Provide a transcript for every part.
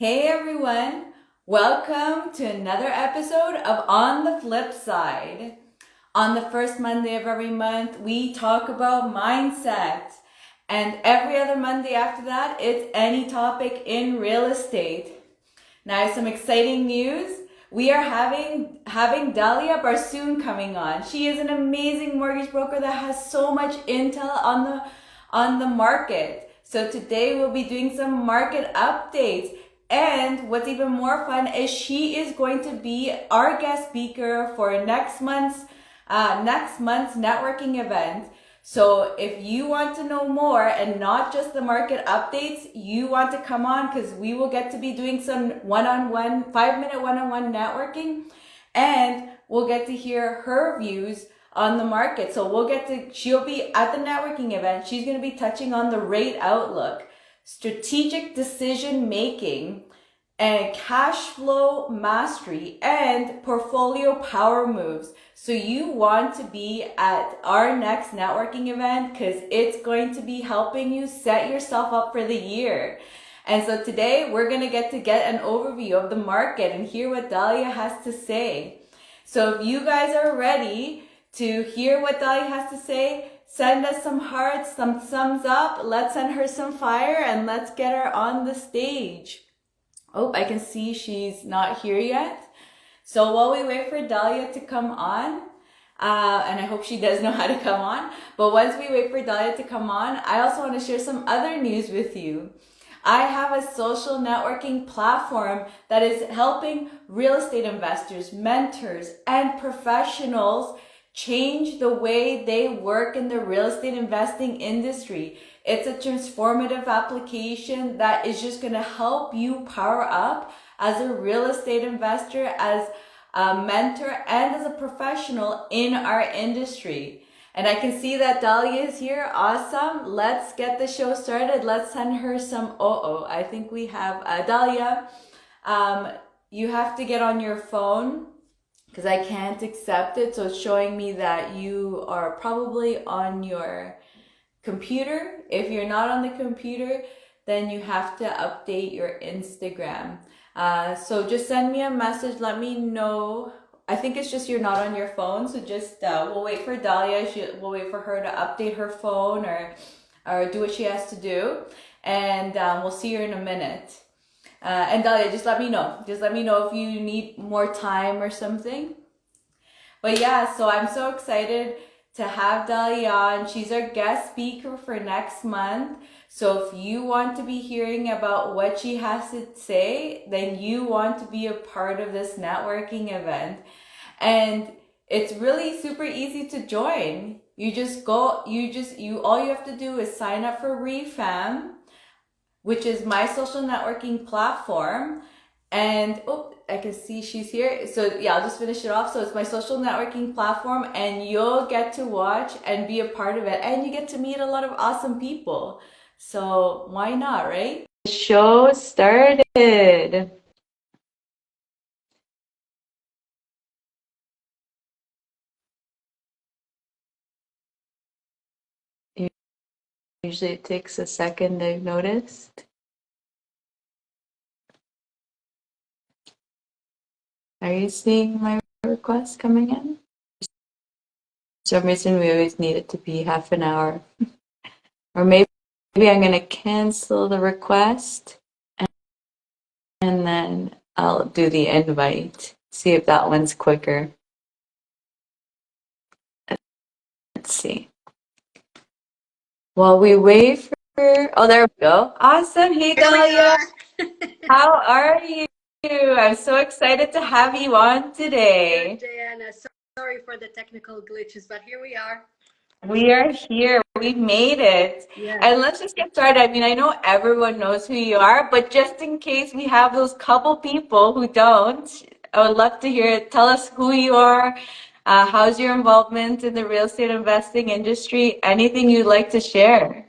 Hey everyone, welcome to another episode of On the Flip Side. On the first Monday of every month, we talk about mindset. And every other Monday after that, it's any topic in real estate. Now, some exciting news. We are having Dalia Barsoum coming on. She is an amazing mortgage broker that has so much intel on the market. So today we'll be doing some market updates. And what's even more fun is she is going to be our guest speaker for next month's networking event. So if you want to know more and not just the market updates, you want to come on because we will get to be doing some one-on-one, 5-minute one-on-one networking, and we'll get to hear her views on the market. So she'll be at the networking event. She's going to be touching on the rate outlook, strategic decision making, and cash flow mastery and portfolio power moves. So you want to be at our next networking event because it's going to be helping you set yourself up for the year. And so today we're going to get an overview of the market and hear what Dalia has to say. So if you guys are ready to hear what Dalia has to say, send us some hearts, some thumbs up. Let's send her some fire and let's get her on the stage. Oh, I can see she's not here yet. So while we wait for Dalia to come on, and I hope she does know how to come on, but once we wait for Dalia to come on, I also want to share some other news with you. I have a social networking platform that is helping real estate investors, mentors, and professionals change the way they work in the real estate investing industry. It's a transformative application that is just going to help you power up as a real estate investor, as a mentor, and as a professional in our industry. And I can see that Dalia is here. Awesome. Let's get the show started. Let's send her some. I think we have Dalia. You have to get on your phone because I can't accept it. So it's showing me that you are probably on your computer. If you're not on the computer, then you have to update your Instagram. So just send me a message. Let me know. I think it's just you're not on your phone. So just we'll wait for Dalia. We'll wait for her to update her phone or do what she has to do. And we'll see her in a minute. And Dalia, just let me know. Just let me know if you need more time or something. But yeah, so I'm so excited to have Dalia on. She's our guest speaker for next month. So if you want to be hearing about what she has to say, then you want to be a part of this networking event. And it's really super easy to join. All you have to do is sign up for ReFam, which is my social networking platform. And I can see she's here. So yeah, I'll just finish it off. So it's my social networking platform and you'll get to watch and be a part of it. And you get to meet a lot of awesome people. So why not, right? The show started. Usually it takes a second, I've noticed. Are you seeing my request coming in? For some reason, we always need it to be half an hour. Or maybe I'm going to cancel the request and then I'll do the invite. See if that one's quicker. Let's see. While we wait for, there we go. Awesome. Hey, Dalia. How are you? I'm so excited to have you on today. Good, Diana. Sorry for the technical glitches, but here we are. We are here. We made it. Yes. And let's just get started. I mean, I know everyone knows who you are, but just in case we have those couple people who don't, I would love to hear it. Tell us who you are. How's your involvement in the real estate investing industry? Anything you'd like to share?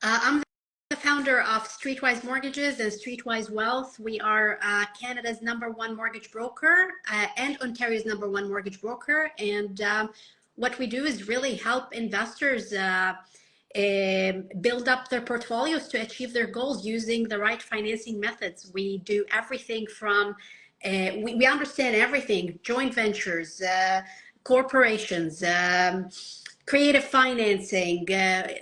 I'm the founder of Streetwise Mortgages and Streetwise Wealth. We are Canada's #1 mortgage broker and Ontario's #1 mortgage broker. And what we do is really help investors build up their portfolios to achieve their goals using the right financing methods. We do everything from, we understand everything, joint ventures, corporations, creative financing,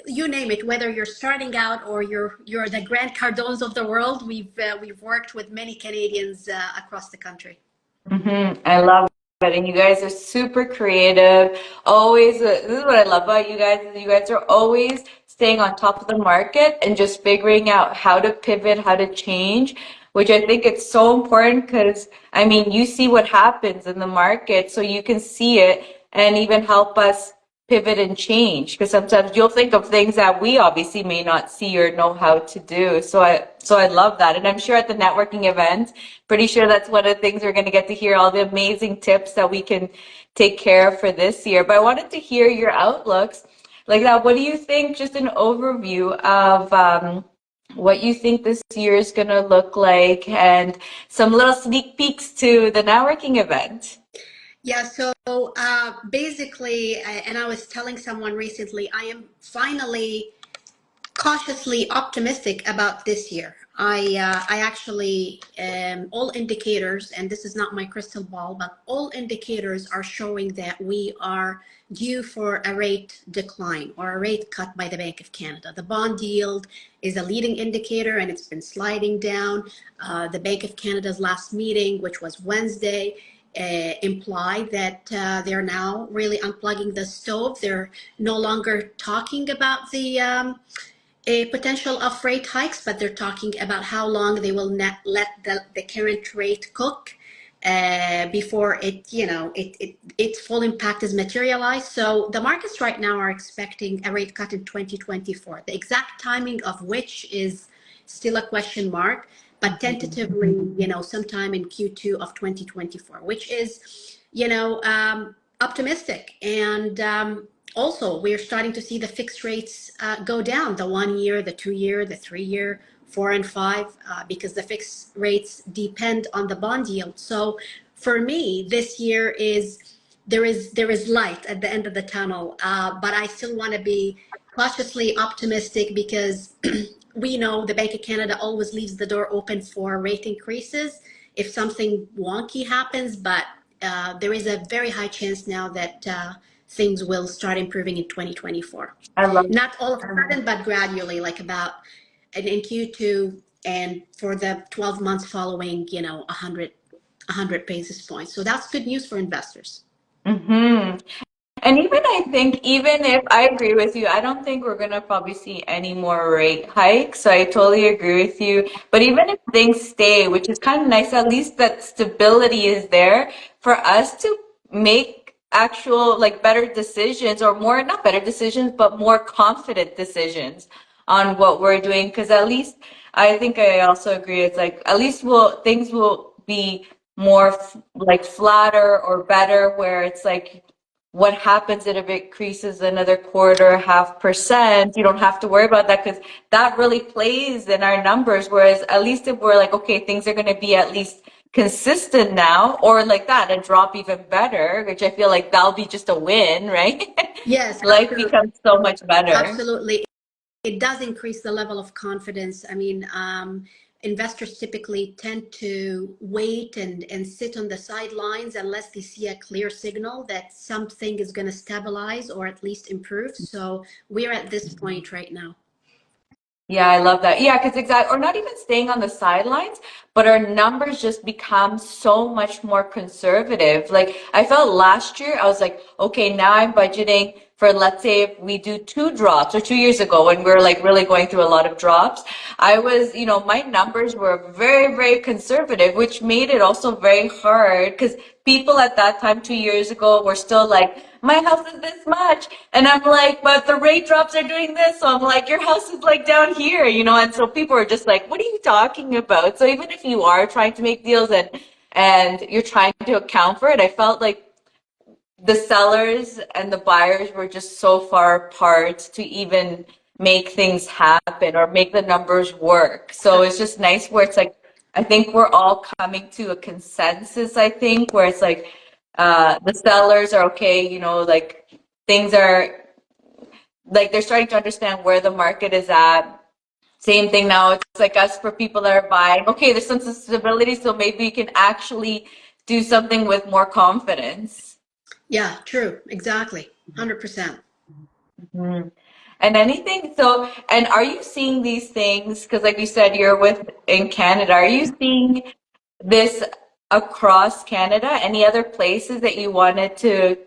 you name it. Whether you're starting out or you're the Grant Cardones of the world, we've worked with many Canadians across the country. I love it. And you guys are super creative. Always, this is what I love about you guys, is you guys are always staying on top of the market and just figuring out how to pivot, how to change, which I think it's so important because, I mean, you see what happens in the market, so you can see it and even help us pivot and change, because sometimes you'll think of things that we obviously may not see or know how to do. So I love that. And I'm sure at the networking event, pretty sure that's one of the things we're going to get to hear, all the amazing tips that we can take care of for this year. But I wanted to hear your outlooks like that. What do you think, just an overview of what you think this year is going to look like, and some little sneak peeks to the networking event? Yeah, so basically, and I was telling someone recently, I am finally cautiously optimistic about this year. I actually, all indicators, and this is not my crystal ball, but all indicators are showing that we are due for a rate decline or a rate cut by the Bank of Canada. The bond yield is a leading indicator and it's been sliding down. The Bank of Canada's last meeting, which was Wednesday, implied that they're now really unplugging the stove. They're no longer talking about the a potential of rate hikes, but they're talking about how long they will not let the current rate cook before its full impact is materialized. So the markets right now are expecting a rate cut in 2024. The exact timing of which is still a question mark, but tentatively, sometime in Q2 of 2024, which is, optimistic. And also, we're starting to see the fixed rates go down, the 1 year, the 2 year, the 3 year, 4 and 5, because the fixed rates depend on the bond yield. So for me, this year there is light at the end of the tunnel, but I still want to be cautiously optimistic because we know the Bank of Canada always leaves the door open for rate increases if something wonky happens, but there is a very high chance now that things will start improving in 2024. I love Not all of a sudden, but gradually, like about in Q2 and for the 12 months following, 100 basis points. So that's good news for investors. Mm-hmm. And even I think, even if I agree with you, I don't think we're gonna probably see any more rate hikes. So I totally agree with you. But even if things stay, which is kind of nice, at least that stability is there for us to make actual like better decisions, or more, not better decisions, but more confident decisions on what we're doing. Because at least I think I also agree. It's like at least things will be more like flatter or better, where it's like, what happens if it increases another quarter, 0.5%? You don't have to worry about that, because that really plays in our numbers. Whereas at least if we're like, okay, things are going to be at least consistent now, or like that, and drop even better, which I feel like that'll be just a win, right? Yes, Life absolutely. becomes so much better. Absolutely. It does increase the level of confidence. I mean, investors typically tend to wait and sit on the sidelines unless they see a clear signal that something is going to stabilize or at least improve. So we're at this point right now. Yeah, I love that. Yeah, because exactly, or not even staying on the sidelines, but our numbers just become so much more conservative. Like I felt last year, I was like, okay, now I'm budgeting for, let's say if we do 2 drops, or 2 years ago when we were like really going through a lot of drops, I was, my numbers were very, very conservative, which made it also very hard because people at that time 2 years ago were still like, my house is this much. And I'm like, but the rate drops are doing this. So I'm like, your house is like down here, and so people are just like, what are you talking about? So even if you are trying to make deals and you're trying to account for it, I felt like the sellers and the buyers were just so far apart to even make things happen or make the numbers work. So it's just nice where it's like, I think we're all coming to a consensus, I think, where it's like the sellers are okay, like things are like they're starting to understand where the market is at. Same thing now. It's like us for people that are buying. Okay, there's some stability, so maybe you can actually do something with more confidence. Yeah, true. Exactly. 100%. Mhm. And anything, so, and are you seeing these things? Because, like you said, you're with in Canada. Are you seeing this across Canada? Any other places that you wanted to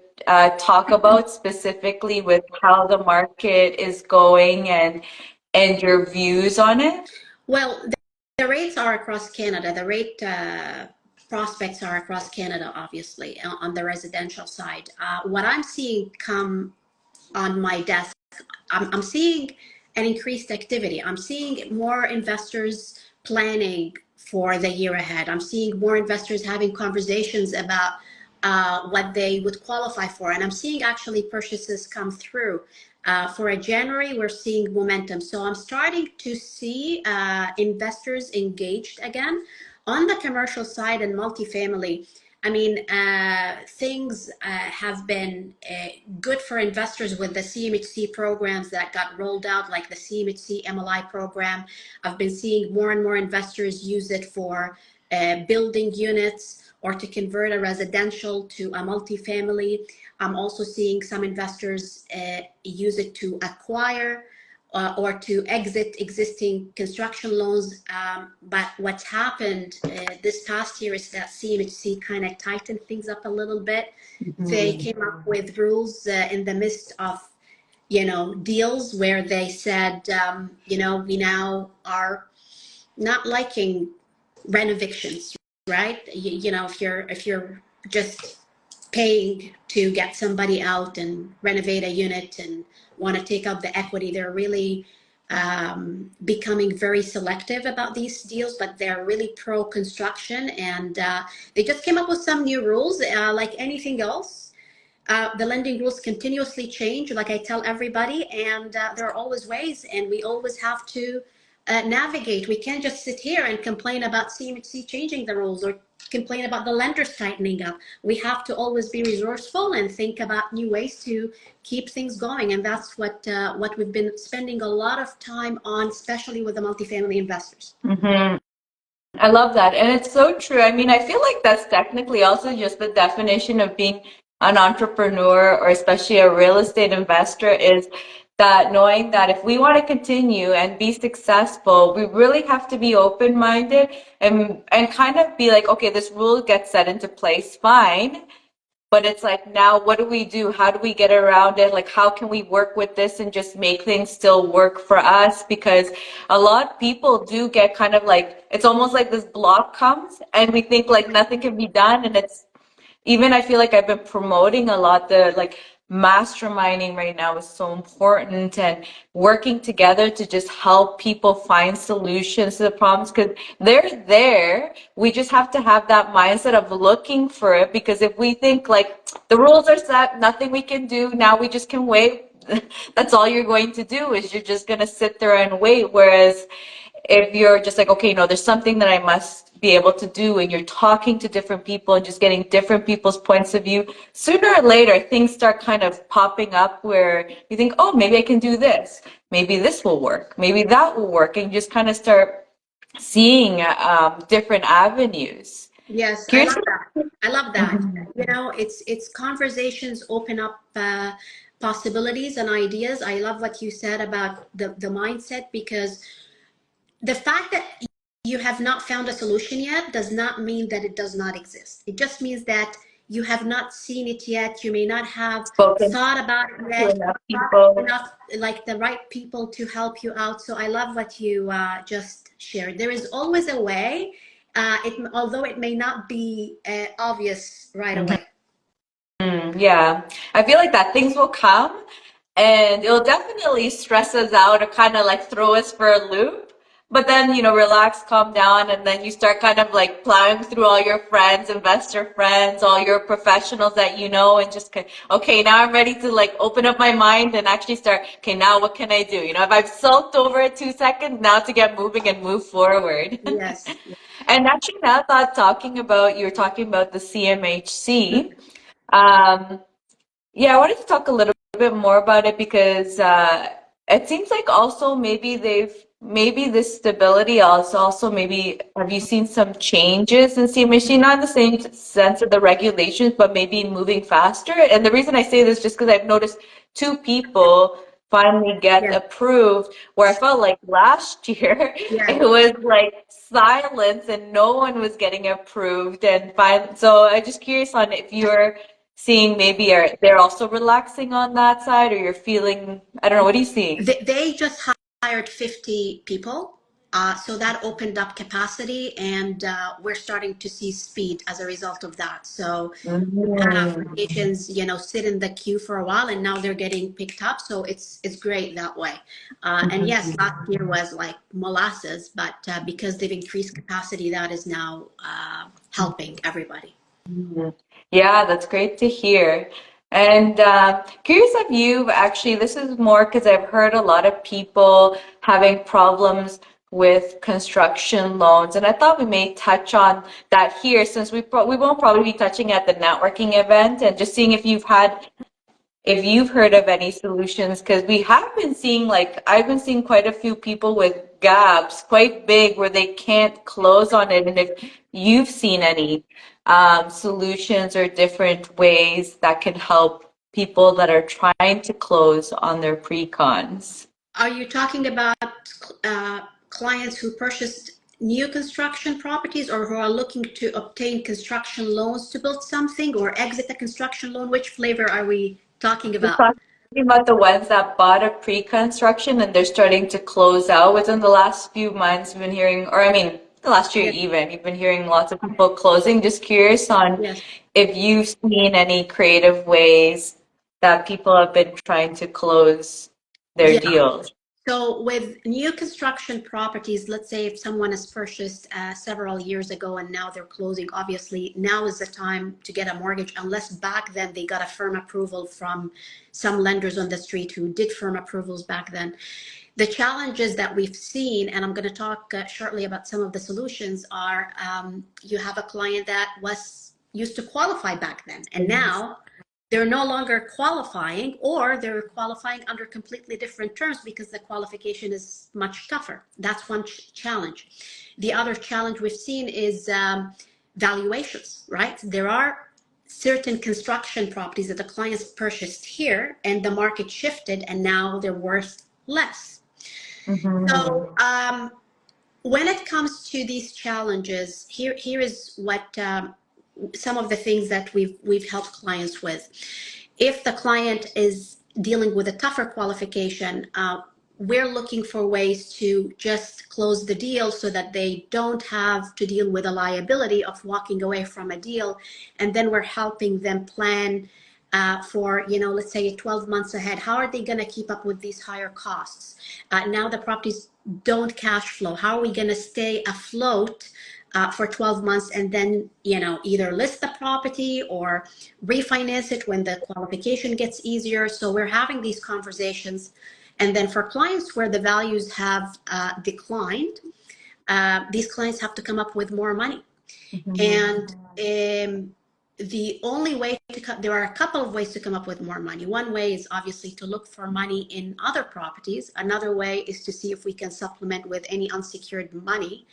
talk about specifically with how the market is going and your views on it? Well, the rates are across Canada. The rate prospects are across Canada, obviously, on the residential side. What I'm seeing come on my desk, I'm seeing an increased activity. I'm seeing more investors planning for the year ahead. I'm seeing more investors having conversations about what they would qualify for. And I'm seeing actually purchases come through. For a January, we're seeing momentum. So I'm starting to see investors engaged again on the commercial side and multifamily. I mean, things have been good for investors with the CMHC programs that got rolled out, like the CMHC MLI program. I've been seeing more and more investors use it for building units or to convert a residential to a multifamily. I'm also seeing some investors use it to acquire or to exit existing construction loans. But what's happened this past year is that CMHC kind of tightened things up a little bit. They came up with rules in the midst of, deals where they said, we now are not liking renovictions, right? If you're just paying to get somebody out and renovate a unit and want to take out the equity, they're really becoming very selective about these deals, but they're really pro construction. And they just came up with some new rules, like anything else. The lending rules continuously change, like I tell everybody, and there are always ways, and we always have to navigate. We can't just sit here and complain about CMHC changing the rules or complain about the lenders tightening up. We have to always be resourceful and think about new ways to keep things going, and that's what we've been spending a lot of time on, especially with the multifamily investors. Hmm. I love that. And it's so true. I mean, I feel like that's technically also just the definition of being an entrepreneur or especially a real estate investor is that knowing that if we want to continue and be successful, we really have to be open-minded and kind of be like, okay, this rule gets set into place, fine. But it's like, now what do we do? How do we get around it? Like, how can we work with this and just make things still work for us? Because a lot of people do get kind of like, it's almost like this block comes and we think like nothing can be done. And it's even, I feel like I've been promoting a lot the like masterminding right now is so important and working together to just help people find solutions to the problems because they're there. We just have to have that mindset of looking for it because if we think like the rules are set, nothing we can do, now we just can wait. That's all you're going to do is you're just going to sit there and wait. Whereas if you're just like, okay, no, there's something that I must be able to do, and you're talking to different people and just getting different people's points of view, sooner or later, things start kind of popping up where you think, oh, maybe I can do this. Maybe this will work. Maybe that will work. And you just kind of start seeing different avenues. Yes, I Curious. love that. I love that. Mhm. It's conversations open up possibilities and ideas. I love what you said about the mindset, because the fact that you have not found a solution yet does not mean that it does not exist. It just means that you have not seen it yet. You may not have Spoken thought about it to yet, enough not people. enough, like the right people to help you out. So I love what you just shared. There is always a way, although it may not be obvious right Mhm. away. Yeah, I feel like that things will come and it'll definitely stress us out or kind of like throw us for a loop. But then, relax, calm down, and then you start kind of like plowing through all your friends, investor friends, all your professionals that you know, and just, okay, now I'm ready to like open up my mind and actually start, okay, now what can I do? If I've sulked over it 2 seconds, now to get moving and move forward. Yes. And actually, now that you were talking about the CMHC. Um, yeah, I wanted to talk a little bit more about it because it seems like also maybe this stability also maybe have you seen some changes in CMHC, not in the same sense of the regulations, but maybe moving faster? And the reason I say this just because I've noticed two people finally get Yes, approved where I felt like last year yes. it was like silence and no one was getting approved so I'm just curious on if you're seeing maybe they're also relaxing on that side or you're feeling I don't know, what are you seeing? They just hired 50 people. So that opened up capacity, and we're starting to see speed as a result of that. So we had Mm. applications, sit in the queue for a while, and now they're getting picked up. So it's great that way. And yes, last year was like molasses, but because they've increased capacity, that is now helping everybody. Mhm. Yeah, that's great to hear. And curious if you've actually, this is more because I've heard a lot of people having problems with construction loans, and I thought we may touch on that here since we won't probably be touching at the networking event and just seeing if you've heard of any solutions, because we have been seeing, like, I've been seeing quite a few people with gaps quite big where they can't close on it. And if you've seen any solutions or different ways that can help people that are trying to close on their pre-cons. Are you talking about clients who purchased new construction properties or who are looking to obtain construction loans to build something or exit a construction loan? Which flavor are we talking We're about? talking about the ones that bought a pre-construction and they're starting to close out within the last few months. We've been hearing, or I mean, the last year Yes, even, you've been hearing lots of people closing. Just curious on yes, if you've seen any creative ways that people have been trying to close their yeah. deals. So with new construction properties, let's say if someone has purchased several years ago and now they're closing, obviously now is the time to get a mortgage, unless back then they got a firm approval from some lenders on the street who did firm approvals back then. The challenges that we've seen, and I'm going to talk shortly about some of the solutions, are you have a client that was used to qualify back then, and now they're no longer qualifying, or they're qualifying under completely different terms because the qualification is much tougher. That's one challenge. The other challenge we've seen is valuations, right? There are certain construction properties that the clients purchased here and the market shifted and now they're worth less. So Mm-hmm. when it comes to these challenges, here is what some of the things that we've helped clients with. If the client is dealing with a tougher qualification, we're looking for ways to just close the deal so that they don't have to deal with a liability of walking away from a deal. And then we're helping them plan for, let's say 12 months ahead. How are they going to keep up with these higher costs? Now the properties don't cash flow. How are we going to stay afloat for 12 months and then, either list the property or refinance it when the qualification gets easier? So we're having these conversations. And then for clients where the values have declined, these clients have to come up with more money. And the only way there are a couple of ways to come up with more money. One way is obviously to look for money in other properties. Another way is to see if we can supplement with any unsecured money.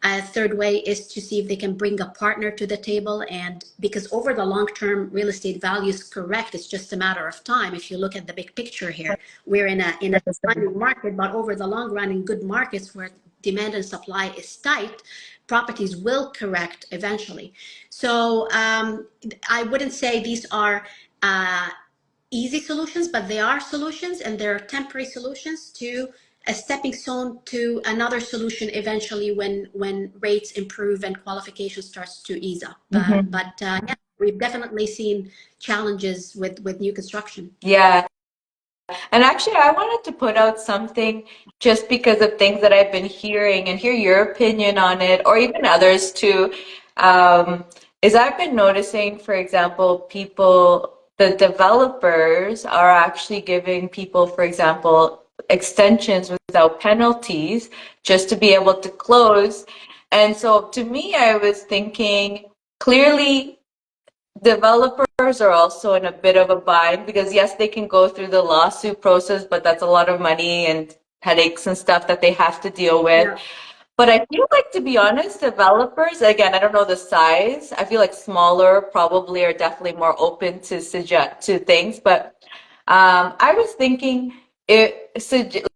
A third way is to see if they can bring a partner to the table. And because over the long term, real estate value is correct. It's just a matter of time. If you look at the big picture here, we're in a declining market, but over the long run, in good markets where demand and supply is tight, properties will correct eventually. So I wouldn't say these are easy solutions, but they are solutions, and they're temporary solutions to a stepping stone to another solution eventually when rates improve and qualification starts to ease up. Yeah, we've definitely seen challenges with new construction. Yeah. And actually, I wanted to put out something just because of things that I've been hearing and hear your opinion on it, or even others too. Is I've been noticing, for example, the developers are actually giving people, for example, extensions without penalties just to be able to close. And so to me, I was thinking clearly developers are also in a bit of a bind because yes, they can go through the lawsuit process, but that's a lot of money and headaches and stuff that they have to deal with. Yeah. But I feel like, to be honest, developers, again, I don't know the size. I feel like smaller probably are definitely more open to suggest to things. But I was thinking,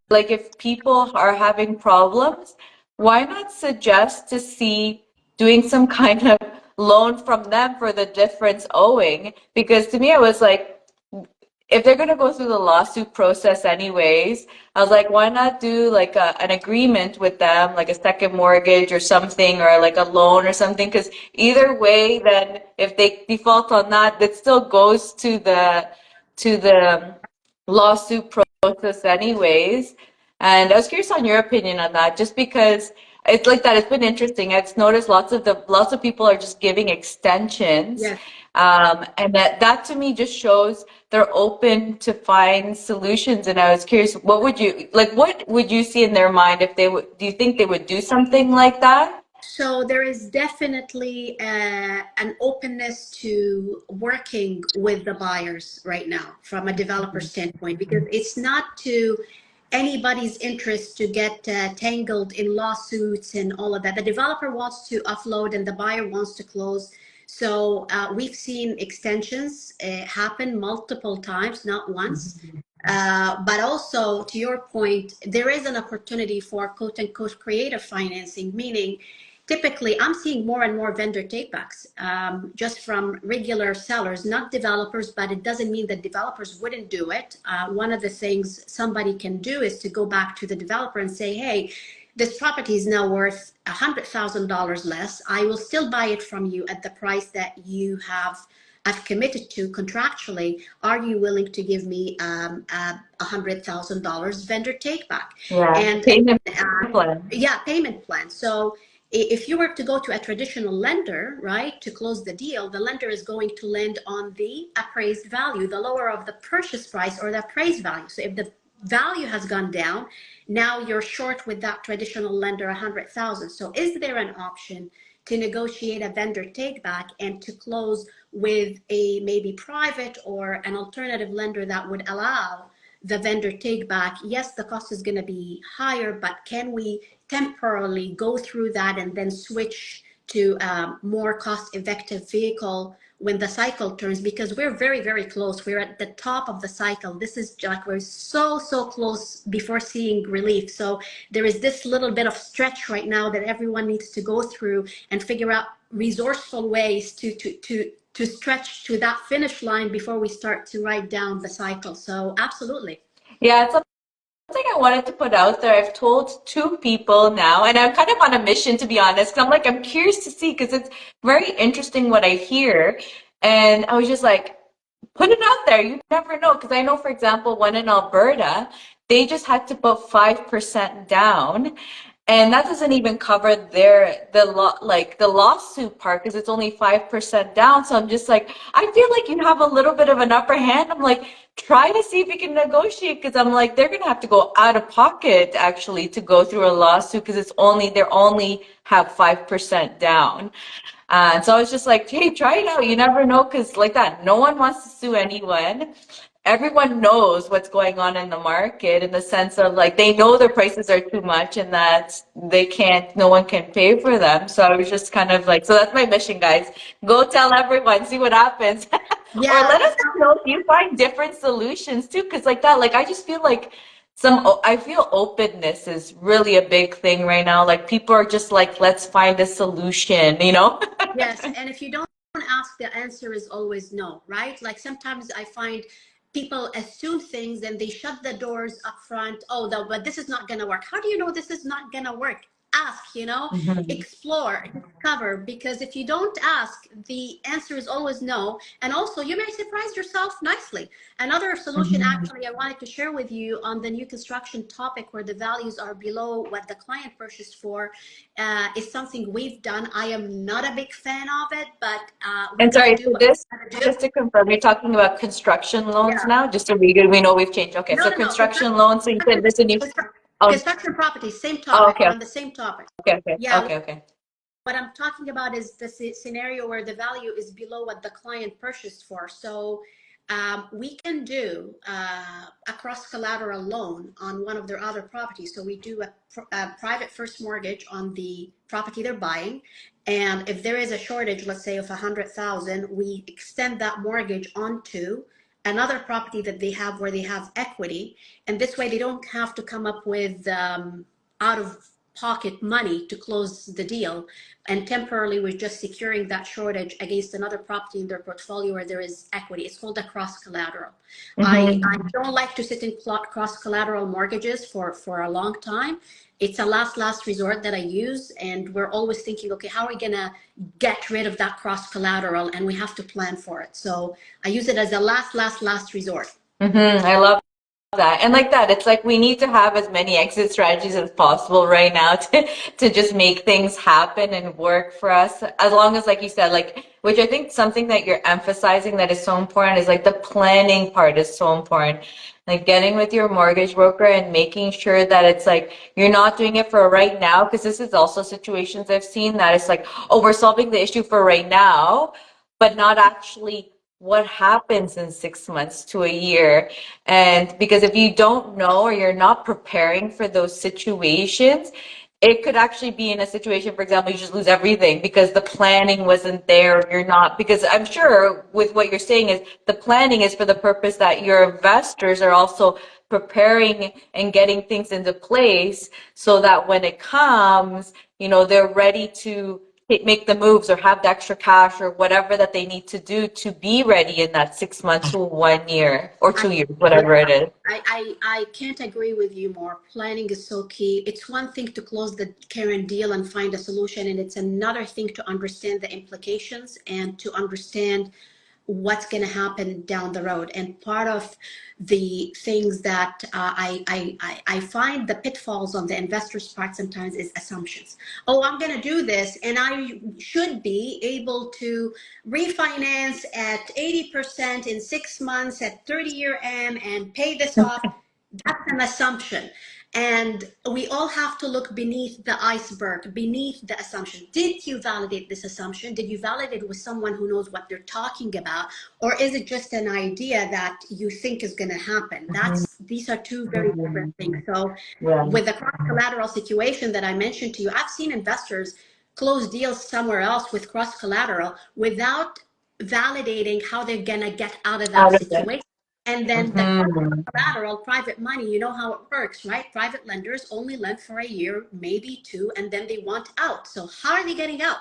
like if people are having problems, why not suggest to see doing some kind of loan from them for the difference owing? Because to me, I was like, if they're going to go through the lawsuit process anyways, I was like, why not do like an agreement with them, like a second mortgage or something, or like a loan or something? Because either way, then if they default on that, that still goes to the lawsuit process anyways. And I was curious on your opinion on that, just because it's like that. It's been interesting. I've noticed lots of people are just giving extensions, Yes. and that to me just shows they're open to find solutions. And I was curious, what would you see in their mind if they would, do you think they would do something like that? So there is definitely an openness to working with the buyers right now from a developer standpoint, because it's not to anybody's interest to get tangled in lawsuits and all of that. The developer wants to offload and the buyer wants to close. So we've seen extensions happen multiple times, not once. But also, to your point, there is an opportunity for quote unquote creative financing, meaning typically I'm seeing more and more vendor takebacks just from regular sellers, not developers, but it doesn't mean that developers wouldn't do it. One of the things somebody can do is to go back to the developer and say, hey, this property is now worth $100,000 less. I will still buy it from you at the price that you have I've committed to contractually. Are you willing to give me $100,000 vendor take back? Yeah, And payment plan. yeah, payment plan. So if you were to go to a traditional lender, right, to close the deal, the lender is going to lend on the appraised value, the lower of the purchase price or the appraised value. So if the value has gone down, now you're short with that traditional lender 100,000. So is there an option to negotiate a vendor take back and to close with a maybe private or an alternative lender that would allow the vendor take back? Yes, the cost is going to be higher, but can we temporarily go through that and then switch to a more cost effective vehicle when the cycle turns? Because we're very, very close. We're at the top of the cycle. This is like we're so close before seeing relief. So there is this little bit of stretch right now that everyone needs to go through and figure out resourceful ways to stretch to that finish line before we start to write down the cycle. So absolutely. Yeah, it's something I wanted to put out there. I've told two people now, and I'm kind of on a mission, to be honest. 'Cause I'm like, I'm curious to see because it's very interesting what I hear. And I was just like, put it out there. You never know. Because I know, for example, one in Alberta, they just had to put 5% down. And that doesn't even cover the lawsuit part because it's only 5% down. So I'm just like, I feel like you have a little bit of an upper hand. I'm like, try to see if you can negotiate because I'm like, they're gonna have to go out of pocket actually to go through a lawsuit because they're only have 5% down. And so I was just like, hey, try it out. You never know, because like that, no one wants to sue anyone. Everyone knows what's going on in the market in the sense of like they know their prices are too much and that no one can pay for them. So I was just kind of like, so that's my mission, guys. Go tell everyone, see what happens. Or Yeah. let us know if you find different solutions too, because like that, like I just feel like I feel openness is really a big thing right now. Like people are just like, let's find a solution, you know? Yes, and if you don't ask, the answer is always no, right? Like sometimes I find people assume things and they shut the doors up front. Oh, but this is not going to work. How do you know this is not going to work? Ask, Mhm. explore, discover, because if you don't ask, the answer is always no. And also, you may surprise yourself nicely. Another solution, Mhm. actually, I wanted to share with you on the new construction topic where the values are below what the client purchased for is something we've done. I am not a big fan of it, but we're And going to sorry, do so what this, we got to do. just to confirm, you're talking about construction loans Yeah. now? Just so we know we've changed. Okay, No, so no, no. construction loans, so you said this and you, Construction, oh, construction property, same oh, topic. We're okay, on the same topic. okay, okay, Yeah. okay, okay. what I'm talking about is the scenario where the value is below what the client purchased for. So we can do a cross collateral loan on one of their other properties. So we do a private first mortgage on the property they're buying. And if there is a shortage, let's say of 100,000, we extend that mortgage onto another property that they have where they have equity. And this way they don't have to come up with out of pocket money to close the deal, and temporarily we're just securing that shortage against another property in their portfolio where there is equity. It's called a cross collateral. I don't like to sit in cross collateral mortgages for a long time. It's a last resort that I use, and we're always thinking, okay, how are we gonna get rid of that cross collateral, and we have to plan for it. So I use it as a last resort. I love that. And like that, it's like we need to have as many exit strategies as possible right now to just make things happen and work for us. As long as, like you said, like, which I think something that you're emphasizing that is so important is like the planning part is so important. Like getting with your mortgage broker and making sure that it's like you're not doing it for right now, because this is also situations I've seen that it's like, oh, we're solving the issue for right now, but not actually what happens in 6 months to a year. And because if you don't know or you're not preparing for those situations, it could actually be in a situation, for example, you just lose everything because the planning wasn't there. You're not, because I'm sure with what you're saying is the planning is for the purpose that your investors are also preparing and getting things into place so that when it comes, they're ready to make the moves or have the extra cash or whatever that they need to do to be ready in that 6 months to 1 year or 2 years, whatever it is. I can't agree with you more. Planning is so key. It's one thing to close the current deal and find a solution, and it's another thing to understand the implications and to understand what's going to happen down the road. And part of the things that I find the pitfalls on the investor's part sometimes is assumptions. Oh, I'm going to do this and I should be able to refinance at 80% in 6 months at 30-year M and pay this off. That's an assumption. And we all have to look beneath the iceberg, beneath the assumption. Did you validate this assumption? Did you validate it with someone who knows what they're talking about? Or is it just an idea that you think is going to happen? These are two very different things. So with the cross-collateral situation that I mentioned to you, I've seen investors close deals somewhere else with cross-collateral without validating how they're going to get out of that situation. And then the collateral, private money, you know how it works, right? Private lenders only lend for a year, maybe two, and then they want out. So how are they getting out?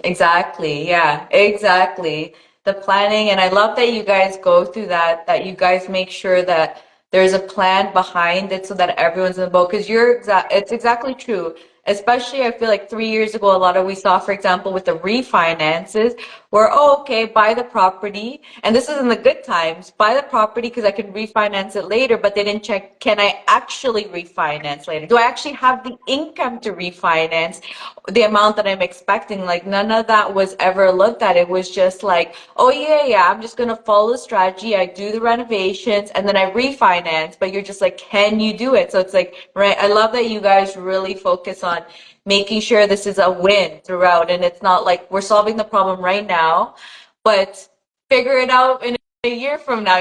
Exactly. Yeah, exactly. The planning, and I love that you guys go through that you guys make sure that there's a plan behind it so that everyone's in the boat. Because it's exactly true. Especially, I feel like 3 years ago, a lot of we saw, for example, with the refinances, where, oh, okay, buy the property. And this is in the good times, buy the property because I can refinance it later, but they didn't check, can I actually refinance later? Do I actually have the income to refinance the amount that I'm expecting? Like none of that was ever looked at. It was just like, oh yeah, I'm just going to follow the strategy. I do the renovations and then I refinance, but you're just like, can you do it? So it's like, right. I love that you guys really focus on making sure this is a win throughout. And it's not like we're solving the problem right now, but figure it out in a year from now,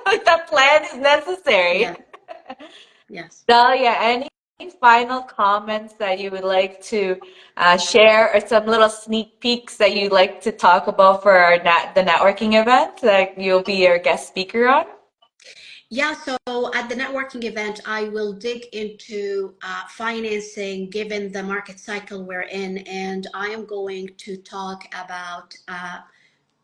like that plan is necessary. Yes. Yes. Dalia, any final comments that you would like to share, or some little sneak peeks that you'd like to talk about for the networking event that you'll be our guest speaker on? Yeah, so at the networking event, I will dig into financing given the market cycle we're in, and I am going to talk about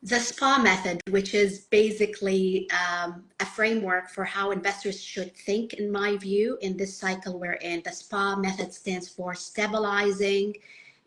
the SPA method, which is basically a framework for how investors should think, in my view, in this cycle we're in. The SPA method stands for stabilizing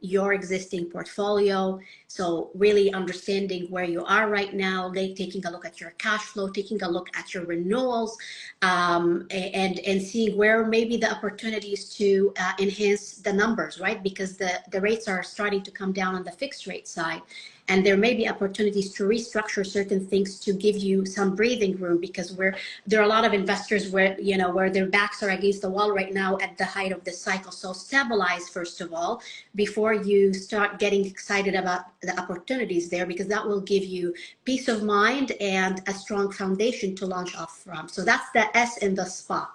your existing portfolio. So really understanding where you are right now, taking a look at your cash flow, taking a look at your renewals, and seeing where maybe the opportunities to enhance the numbers, right? Because the rates are starting to come down on the fixed rate side. and there may be opportunities to restructure certain things to give you some breathing room, because there are a lot of investors where, where their backs are against the wall right now at the height of the cycle. So stabilize first of all before you start getting excited about the opportunities there, because that will give you peace of mind and a strong foundation to launch off from. So that's the S in the SPA.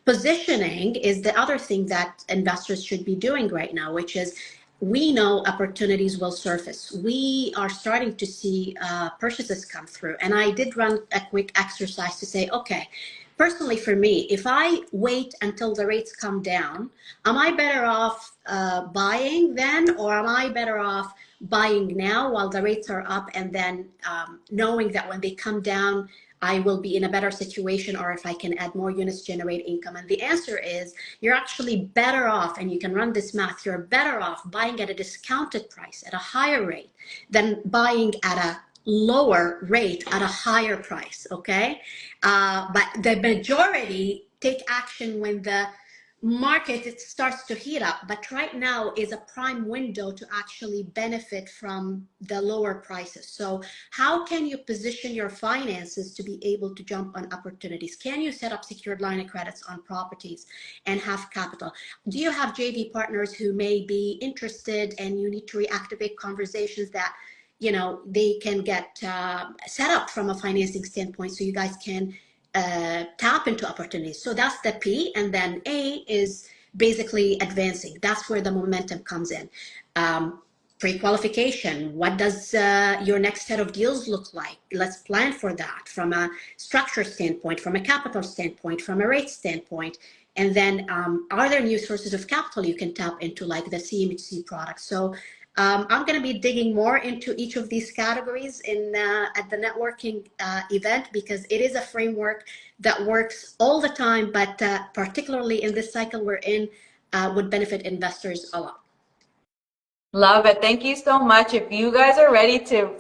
Positioning is the other thing that investors should be doing right now, which is, we know opportunities will surface. We are starting to see purchases come through. And I did run a quick exercise to say, okay, personally for me, if I wait until the rates come down, am I better off buying then, or am I better off buying now while the rates are up, and then knowing that when they come down, I will be in a better situation, or if I can add more units, generate income? And the answer is, you're actually better off, and you can run this math, you're better off buying at a discounted price at a higher rate than buying at a lower rate at a higher price, okay? But the majority take action when the market, it starts to heat up, but right now is a prime window to actually benefit from the lower prices. So how can you position your finances to be able to jump on opportunities? Can you set up secured line of credits on properties and have capital? Do you have JV partners who may be interested, and you need to reactivate conversations that they can get set up from a financing standpoint, so you guys can tap into opportunities? So that's the P. And then A is basically advancing. That's where the momentum comes in. Pre-qualification. What does your next set of deals look like? Let's plan for that from a structure standpoint, from a capital standpoint, from a rate standpoint. And then are there new sources of capital you can tap into, like the CMHC product? So I'm going to be digging more into each of these categories at the networking event, because it is a framework that works all the time, but particularly in this cycle we're in, would benefit investors a lot. Love it. Thank you so much. If you guys are ready to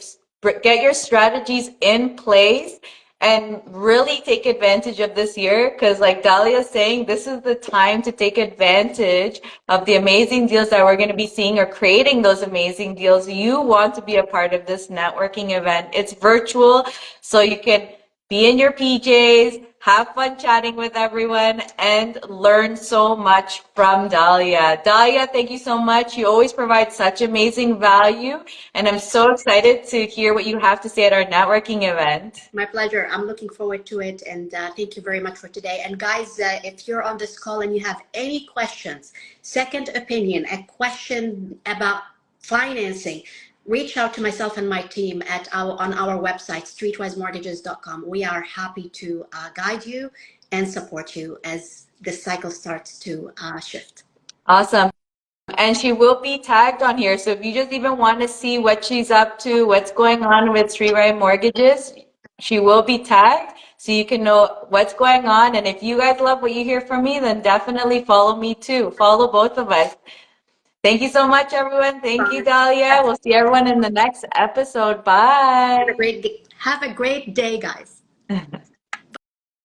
get your strategies in place and really take advantage of this year, because like Dalia is saying, this is the time to take advantage of the amazing deals that we're going to be seeing, or creating those amazing deals. You want to be a part of this networking event. It's virtual, so you can be in your PJs, have fun chatting with everyone, and learn so much from Dalia. Dalia, thank you so much. You always provide such amazing value, and I'm so excited to hear what you have to say at our networking event. My pleasure. I'm looking forward to it, and thank you very much for today. And guys, if you're on this call and you have any questions, second opinion, a question about financing, reach out to myself and my team on our website, streetwisemortgages.com. We are happy to guide you and support you as the cycle starts to shift. Awesome. And she will be tagged on here. So if you just even want to see what she's up to, what's going on with Streetwise Mortgages, she will be tagged so you can know what's going on. And if you guys love what you hear from me, then definitely follow me too. Follow both of us. Thank you so much, everyone. Thank you, Dalia. We'll see everyone in the next episode. Bye. Have a great day, guys.